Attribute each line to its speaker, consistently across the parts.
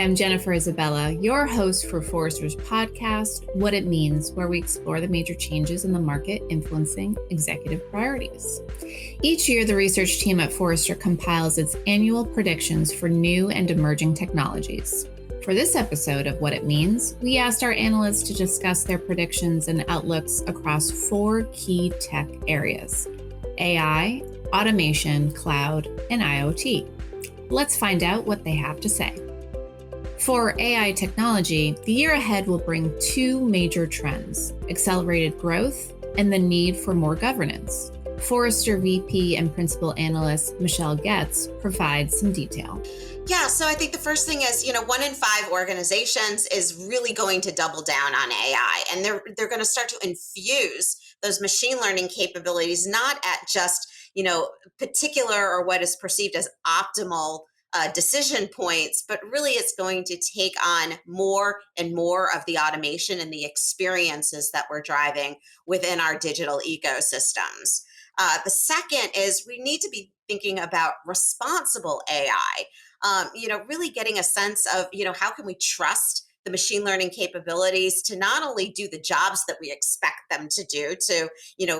Speaker 1: I'm Jennifer Isabella, your host for Forrester's podcast, What It Means, where we explore the major changes in the market influencing executive priorities. Each year, the research team at Forrester compiles its annual predictions for new and emerging technologies. For this episode of What It Means, we asked our analysts to discuss their predictions and outlooks across 4 key tech areas: AI, automation, cloud, and IoT. Let's find out what they have to say. For AI technology, the year ahead will bring 2 major trends: accelerated growth and the need for more governance. Forrester VP and Principal Analyst Michelle Getz provides some detail.
Speaker 2: Yeah, so I think the first thing is, 1 in 5 organizations is really going to double down on AI, and they're going to start to infuse those machine learning capabilities, not at just, particular or what is perceived as optimal decision points, but really it's going to take on more and more of the automation and the experiences that we're driving within our digital ecosystems. The second is we need to be thinking about responsible AI. Really getting a sense of, how can we trust the machine learning capabilities to not only do the jobs that we expect them to do to,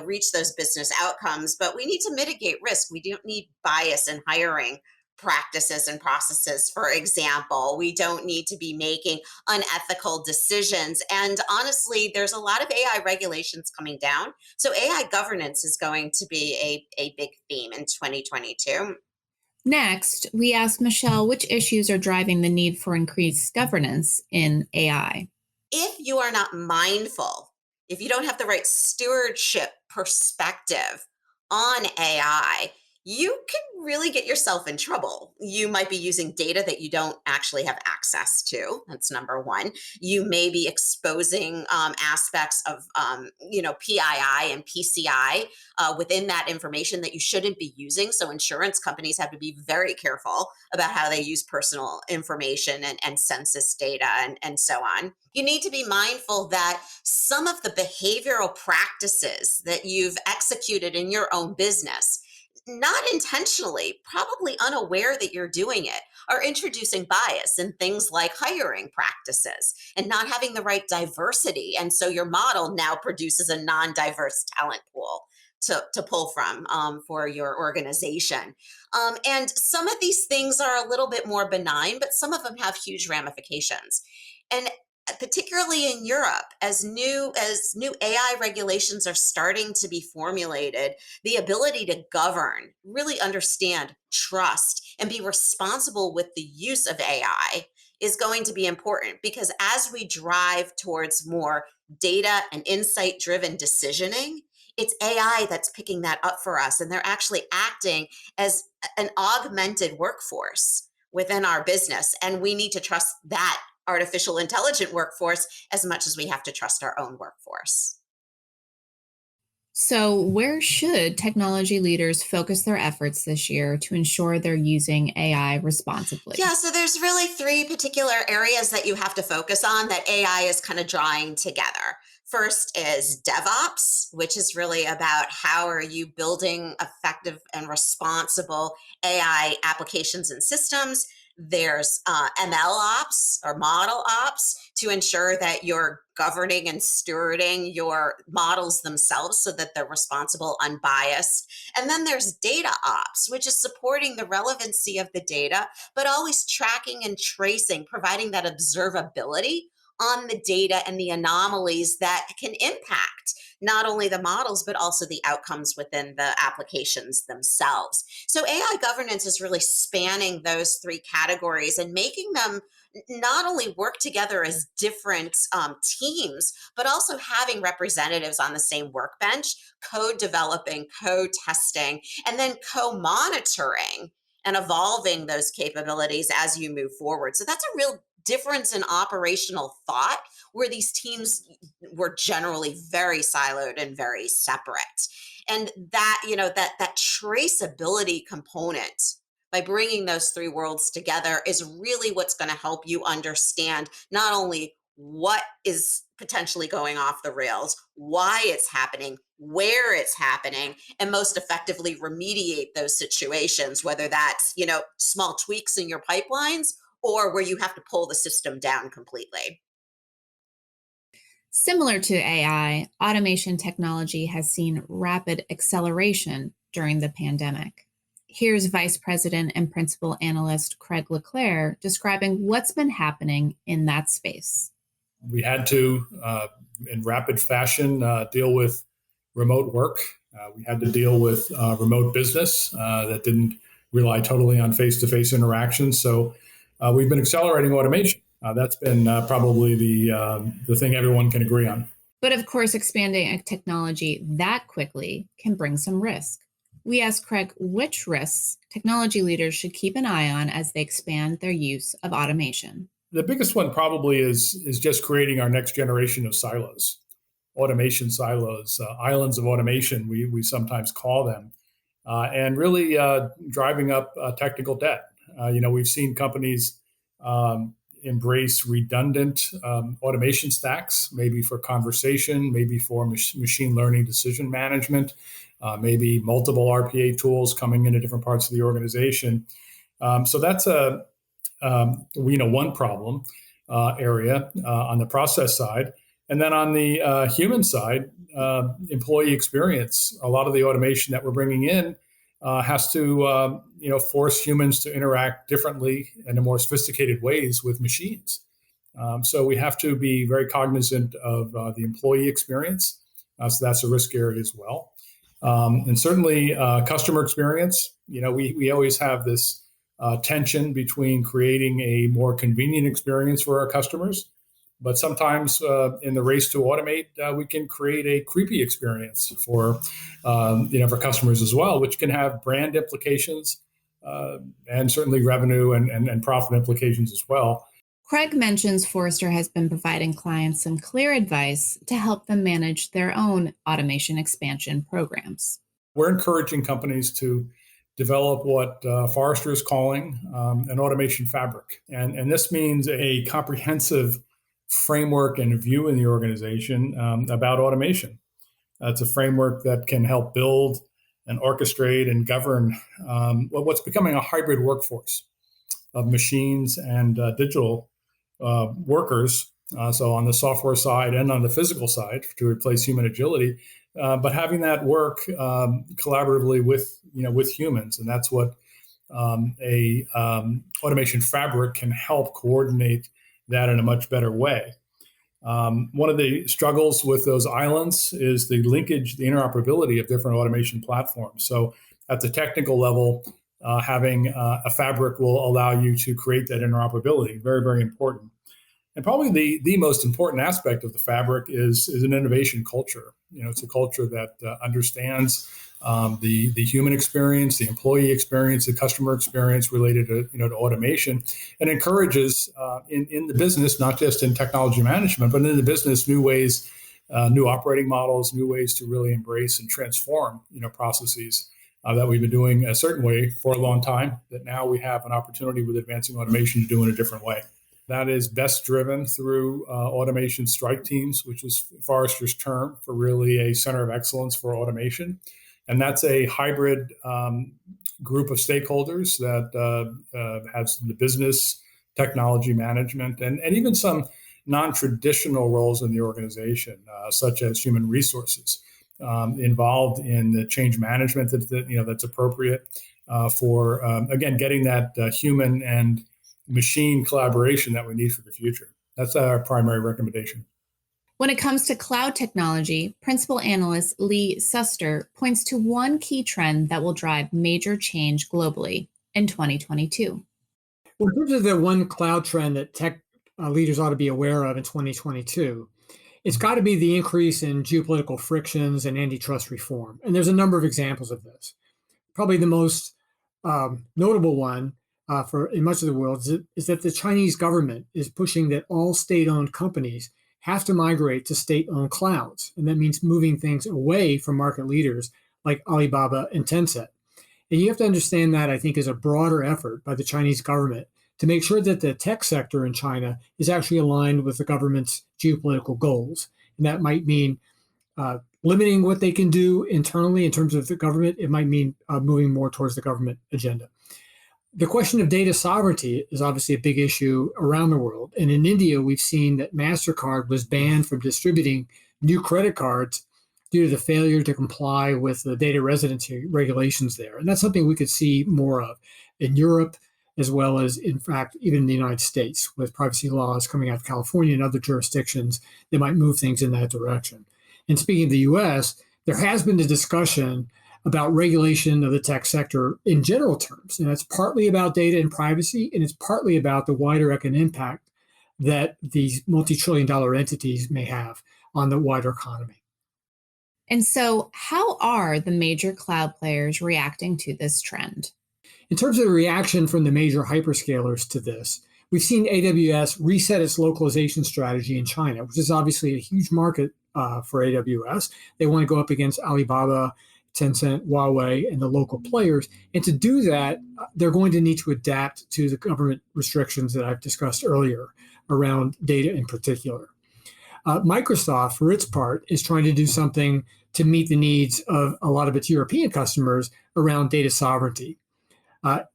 Speaker 2: reach those business outcomes, but we need to mitigate risk. We don't need bias in hiring practices and processes, for example. We don't need to be making unethical decisions. And honestly, there's a lot of AI regulations coming down. So AI governance is going to be a big theme in 2022.
Speaker 1: Next, we asked Michelle which issues are driving the need for increased governance in AI.
Speaker 2: If you are not mindful, if you don't have the right stewardship perspective on AI, you can really get yourself in trouble. You might be using data that you don't actually have access to. That's number one. You may be exposing aspects of, PII and PCI within that information that you shouldn't be using. So insurance companies have to be very careful about how they use personal information and census data and so on. You need to be mindful that some of the behavioral practices that you've executed in your own business, not intentionally, probably unaware that you're doing it, are introducing bias in things like hiring practices and not having the right diversity. And so your model now produces a non-diverse talent pool to pull from for your organization. And some of these things are a little bit more benign, but some of them have huge ramifications. And particularly in Europe, as new AI regulations are starting to be formulated, the ability to govern, really understand, trust, and be responsible with the use of AI is going to be important, because as we drive towards more data and insight driven decisioning, it's AI that's picking that up for us, and they're actually acting as an augmented workforce within our business, and we need to trust that artificial intelligent workforce as much as we have to trust our own workforce.
Speaker 1: So, where should technology leaders focus their efforts this year to ensure they're using AI responsibly?
Speaker 2: Yeah, so there's really 3 particular areas that you have to focus on that AI is kind of drawing together. First is DevOps, which is really about how are you building effective and responsible AI applications and systems. There's ML ops or model ops to ensure that you're governing and stewarding your models themselves so that they're responsible, unbiased. And then there's data ops, which is supporting the relevancy of the data, but always tracking and tracing, providing that observability on the data and the anomalies that can impact not only the models, but also the outcomes within the applications themselves. So AI governance is really spanning those 3 categories and making them not only work together as different teams, but also having representatives on the same workbench, co-developing, co-testing, and then co-monitoring and evolving those capabilities as you move forward. So that's a real difference in operational thought, where these teams were generally very siloed and very separate. And that, that traceability component, by bringing those 3 worlds together, is really what's going to help you understand not only what is potentially going off the rails, why it's happening, where it's happening, and most effectively remediate those situations, whether that's, small tweaks in your pipelines or where you have to pull the system down completely.
Speaker 1: Similar to AI, automation technology has seen rapid acceleration during the pandemic. Here's Vice President and Principal Analyst Craig Leclerc describing what's been happening in that space.
Speaker 3: We had to, in rapid fashion, deal with remote work. We had to deal with remote business that didn't rely totally on face-to-face interactions. So we've been accelerating automation. That's been probably the thing everyone can agree on.
Speaker 1: But of course, expanding a technology that quickly can bring some risk. We asked Craig which risks technology leaders should keep an eye on as they expand their use of automation.
Speaker 3: The biggest one probably is just creating our next generation of silos, automation silos, islands of automation, we sometimes call them, and really driving up technical debt. We've seen companies embrace redundant automation stacks, maybe for conversation, maybe for machine learning decision management, maybe multiple RPA tools coming into different parts of the organization. So that's one problem area on the process side. And then on the human side, employee experience, a lot of the automation that we're bringing in has to force humans to interact differently and in more sophisticated ways with machines. So we have to be very cognizant of the employee experience. So that's a risk area as well. And certainly customer experience. We always have this tension between creating a more convenient experience for our customers, but sometimes in the race to automate, we can create a creepy experience for customers as well, which can have brand implications and certainly revenue and profit implications as well.
Speaker 1: Craig mentions Forrester has been providing clients some clear advice to help them manage their own automation expansion programs.
Speaker 3: We're encouraging companies to develop what Forrester is calling an automation fabric. And this means a comprehensive framework and view in the organization about automation. It's a framework that can help build and orchestrate and govern what's becoming a hybrid workforce of machines and digital workers. So on the software side and on the physical side to replace human agility, but having that work collaboratively with humans, and that's what a automation fabric can help coordinate that in a much better way. One of the struggles with those islands is the linkage, the interoperability of different automation platforms. So at the technical level, having a fabric will allow you to create that interoperability. Very, very important. And probably the most important aspect of the fabric is an innovation culture. It's a culture that understands the human experience, the employee experience, the customer experience related to automation, and encourages in the business, not just in technology management, but in the business, new ways, new operating models, new ways to really embrace and transform processes that we've been doing a certain way for a long time. That now we have an opportunity with advancing automation to do in a different way. That is best driven through automation strike teams, which is Forrester's term for really a center of excellence for automation. And that's a hybrid group of stakeholders that has the business, technology management, and even some non-traditional roles in the organization, such as human resources, involved in the change management that's appropriate for, again, getting that human and machine collaboration that we need for the future. That's our primary recommendation.
Speaker 1: When it comes to cloud technology, Principal Analyst Lee Suster points to one key trend that will drive major change globally in 2022.
Speaker 4: Well, in terms of the one cloud trend that tech leaders ought to be aware of in 2022, it's got to be the increase in geopolitical frictions and antitrust reform. And there's a number of examples of this. Probably the most notable one for in much of the world is that the Chinese government is pushing that all state-owned companies have to migrate to state-owned clouds. And that means moving things away from market leaders like Alibaba and Tencent. And you have to understand that, I think, is a broader effort by the Chinese government to make sure that the tech sector in China is actually aligned with the government's geopolitical goals. And that might mean limiting what they can do internally in terms of the government. It might mean moving more towards the government agenda. The question of data sovereignty is obviously a big issue around the world. And in India, we've seen that MasterCard was banned from distributing new credit cards due to the failure to comply with the data residency regulations there. And that's something we could see more of in Europe, as well as, in fact, even in the United States, with privacy laws coming out of California and other jurisdictions that might move things in that direction. And speaking of the US, there has been a discussion about regulation of the tech sector in general terms. And that's partly about data and privacy, and it's partly about the wider economic impact that these multi-trillion-dollar entities may have on the wider economy.
Speaker 1: And so, how are the major cloud players reacting to this trend?
Speaker 4: In terms of the reaction from the major hyperscalers to this, we've seen AWS reset its localization strategy in China, which is obviously a huge market for AWS. They want to go up against Alibaba, Tencent, Huawei, and the local players. And to do that, they're going to need to adapt to the government restrictions that I've discussed earlier around data in particular. Microsoft, for its part, is trying to do something to meet the needs of a lot of its European customers around data sovereignty.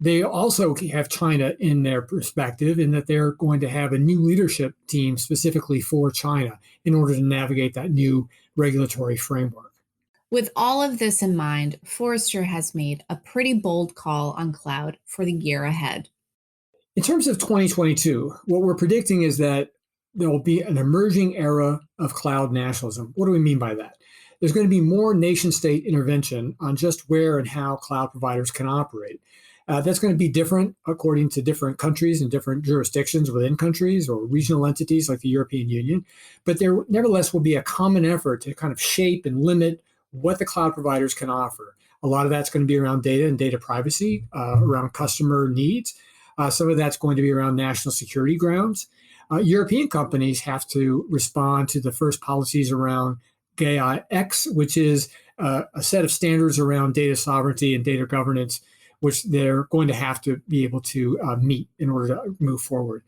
Speaker 4: They also have China in their perspective, in that they're going to have a new leadership team specifically for China in order to navigate that new regulatory framework.
Speaker 1: With all of this in mind, Forrester has made a pretty bold call on cloud for the year ahead.
Speaker 4: In terms of 2022, what we're predicting is that there will be an emerging era of cloud nationalism. What do we mean by that? There's going to be more nation-state intervention on just where and how cloud providers can operate. That's going to be different according to different countries and different jurisdictions within countries or regional entities like the European Union. But there nevertheless will be a common effort to kind of shape and limit what the cloud providers can offer. A lot of that's going to be around data and data privacy, around customer needs. Some of that's going to be around national security grounds. European companies have to respond to the first policies around GAIA-X, which is a set of standards around data sovereignty and data governance, which they're going to have to be able to meet in order to move forward.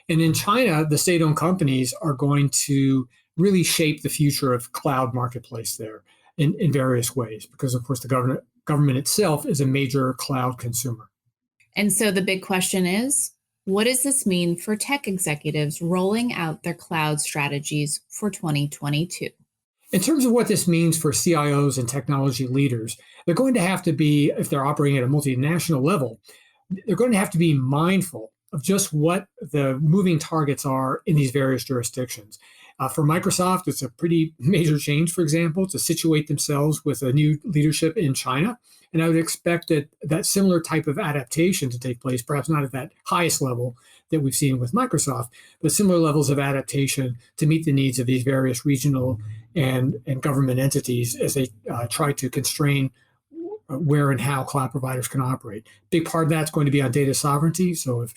Speaker 4: And in China, the state-owned companies are going to really shape the future of cloud marketplace there in various ways, because, of course, the government itself is a major cloud consumer.
Speaker 1: And so the big question is, what does this mean for tech executives rolling out their cloud strategies for 2022?
Speaker 4: In terms of what this means for CIOs and technology leaders, they're going to have to be, if they're operating at a multinational level, they're going to have to be mindful of just what the moving targets are in these various jurisdictions. For Microsoft, it's a pretty major change, for example, to situate themselves with a new leadership in China. And I would expect that similar type of adaptation to take place, perhaps not at that highest level that we've seen with Microsoft, but similar levels of adaptation to meet the needs of these various regional and government entities as they try to constrain where and how cloud providers can operate. Big part of that's going to be on data sovereignty. So if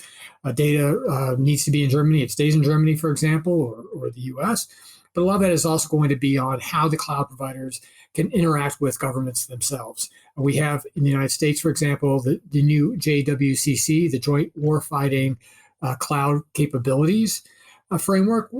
Speaker 4: data needs to be in Germany, it stays in Germany, for example, or the US. But a lot of that is also going to be on how the cloud providers can interact with governments themselves. We have in the United States, for example, the new JWCC, the Joint Warfighting Cloud Capabilities framework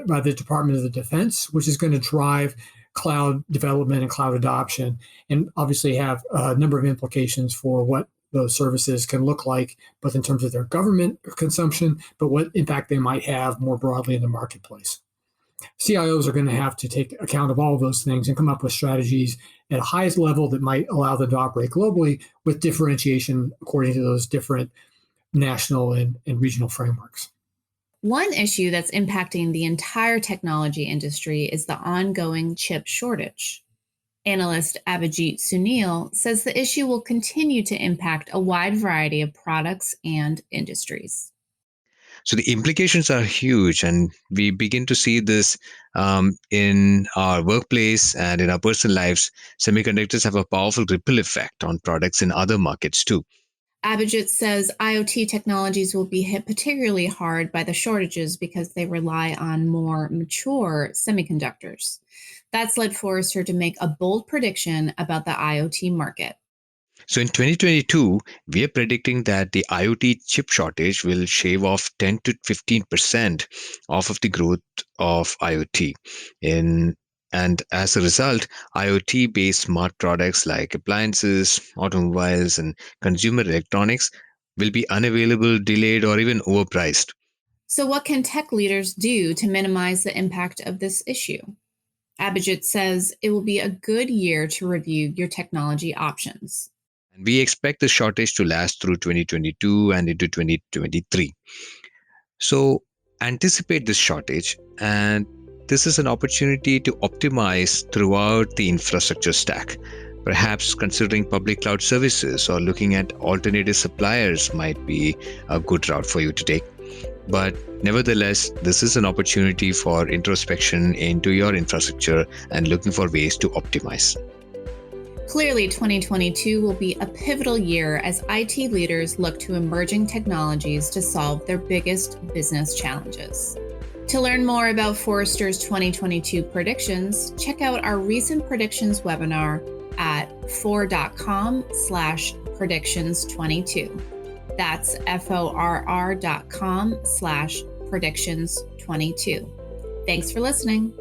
Speaker 4: by the Department of the Defense, which is going to drive cloud development and cloud adoption, and obviously have a number of implications for what those services can look like, both in terms of their government consumption, but what impact they might have more broadly in the marketplace. CIOs are going to have to take account of all of those things and come up with strategies at a highest level that might allow them to operate globally with differentiation according to those different national and regional frameworks.
Speaker 1: One issue that's impacting the entire technology industry is the ongoing chip shortage. Analyst Abhijit Sunil says the issue will continue to impact a wide variety of products and industries.
Speaker 5: So the implications are huge, and we begin to see this in our workplace and in our personal lives. Semiconductors have a powerful ripple effect on products in other markets too.
Speaker 1: Abhijit says IoT technologies will be hit particularly hard by the shortages because they rely on more mature semiconductors. That's led Forrester to make a bold prediction about the IoT market.
Speaker 5: So in 2022, we are predicting that the IoT chip shortage will shave off 10 to 15% off of the growth of IoT. In And as a result, IoT-based smart products like appliances, automobiles, and consumer electronics will be unavailable, delayed, or even overpriced.
Speaker 1: So, what can tech leaders do to minimize the impact of this issue? Abhijit says it will be a good year to review your technology options.
Speaker 5: And we expect the shortage to last through 2022 and into 2023. So anticipate this shortage, and this is an opportunity to optimize throughout the infrastructure stack. Perhaps considering public cloud services or looking at alternative suppliers might be a good route for you to take. But nevertheless, this is an opportunity for introspection into your infrastructure and looking for ways to optimize.
Speaker 1: Clearly, 2022 will be a pivotal year as IT leaders look to emerging technologies to solve their biggest business challenges. To learn more about Forrester's 2022 predictions, check out our recent predictions webinar at forr.com/predictions22. That's forr.com/predictions22. Thanks for listening.